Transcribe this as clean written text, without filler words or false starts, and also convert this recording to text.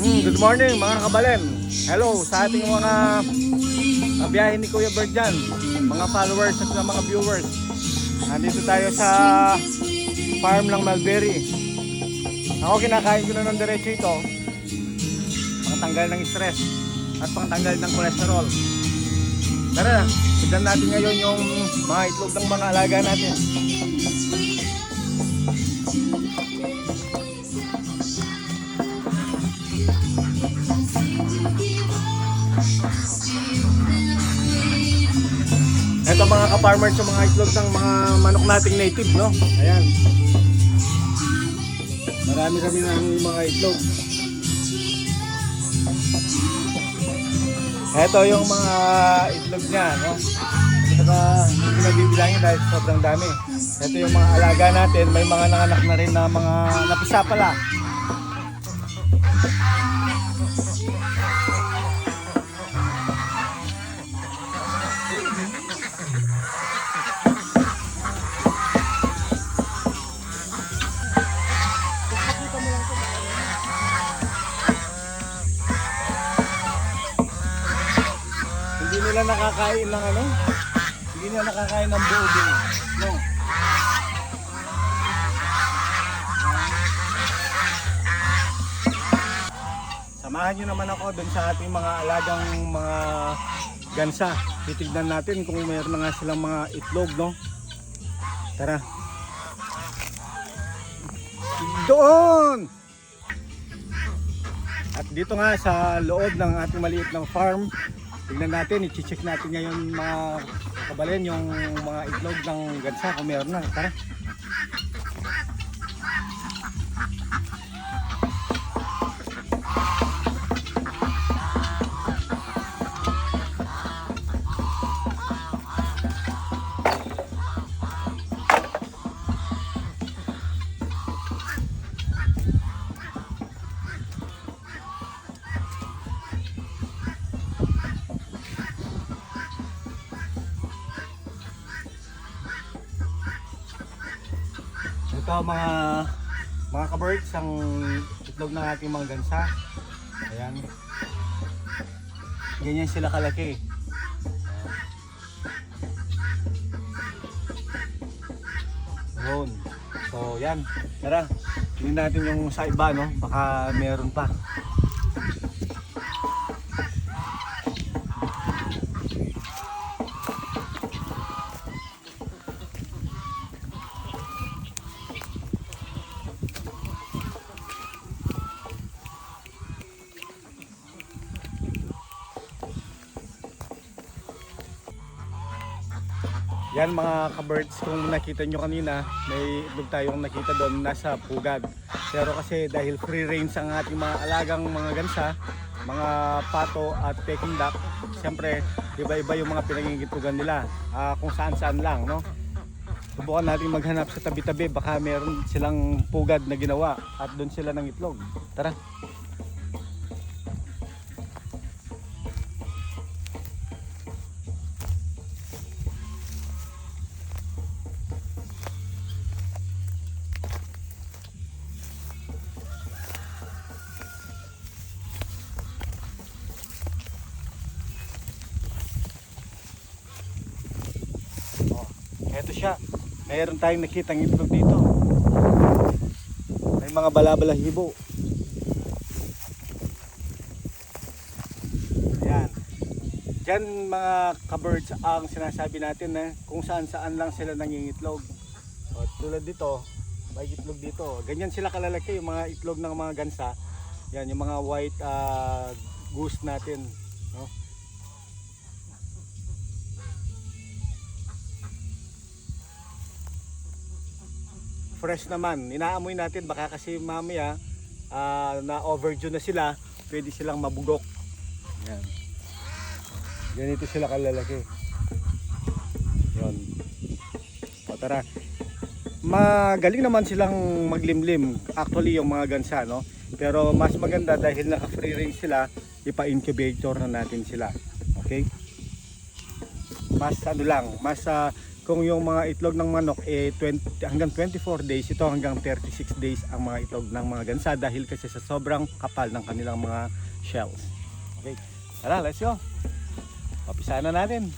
Good morning mga kabalem. Hello sa ating mga biyahe ni Kuya Bird dyan, mga followers at mga viewers. Nandito tayo sa farm ng Mulberry. Ako kinakain ko na ng diretso ito, pangtanggal ng stress at pangtanggal ng cholesterol. Tara, tignan natin ngayon yung mga itlog ng mga alaga natin. Ito mga ka-farmers, yung mga itlog ng mga manok nating native, no? Ayan. Marami kami ng mga itlog. Ito yung mga itlog niya, no? Saka hindi nabibilangin dahil sobrang dami. Ito yung mga alaga natin, may mga nanganak na rin na mga napisa pala. Hindi nila nakakain ng ano? Hindi nila nakakain ng buo din. No. Samahan nyo naman ako dun sa ating mga alagang mga gansa. Titignan natin kung mayroon na nga silang mga itlog, no? Tara. Doon! At dito nga sa loob ng ating maliit ng farm, tignan natin, i-check natin ngayon mga kabalen yung mga itlog ng gansa kung meron na. Tara. Ito mga ka-birds, ang itlog ng ating mga gansa. Ayan. Ganyan sila kalaki. Ayan. So yan. Tara, tingnan natin yung sa iba, no? Baka meron pa. Yan mga ka-birds, kung nakita nyo kanina, may itlog tayong nakita doon nasa pugad. Pero kasi dahil free range ang ating mga alagang mga gansa, mga pato at peking duck, siyempre iba-iba yung mga pinangingitugan nila, kung saan-saan lang, no? Subukan natin maghanap sa tabi-tabi, baka meron silang pugad na ginawa at doon sila ng itlog. Tara! Eto siya, mayroon tayong nakitang itlog dito. May mga balabalahibo. Ayan. Diyan mga ka-birds ang sinasabi natin na kung saan-saan lang sila nangingitlog. O, tulad dito, may itlog dito. Ganyan sila kalalaki yung mga itlog ng mga gansa. Yan, yung mga white goose natin, no? Fresh naman, inaamoy natin, baka kasi mamaya na overdue na sila, pwede silang mabugok. Yan. Ganito sila kalalaki. Yan. O tara, magaling naman silang maglimlim actually yung mga gansa, no? Pero mas maganda dahil naka free range sila, ipa-incubator na natin sila. Okay? Mas ano lang, mas kung yung mga itlog ng manok hanggang 24 days, ito hanggang 36 days ang mga itlog ng mga gansa dahil kasi sa sobrang kapal ng kanilang mga shells. Okay, tara, let's go. Umpisahan na natin.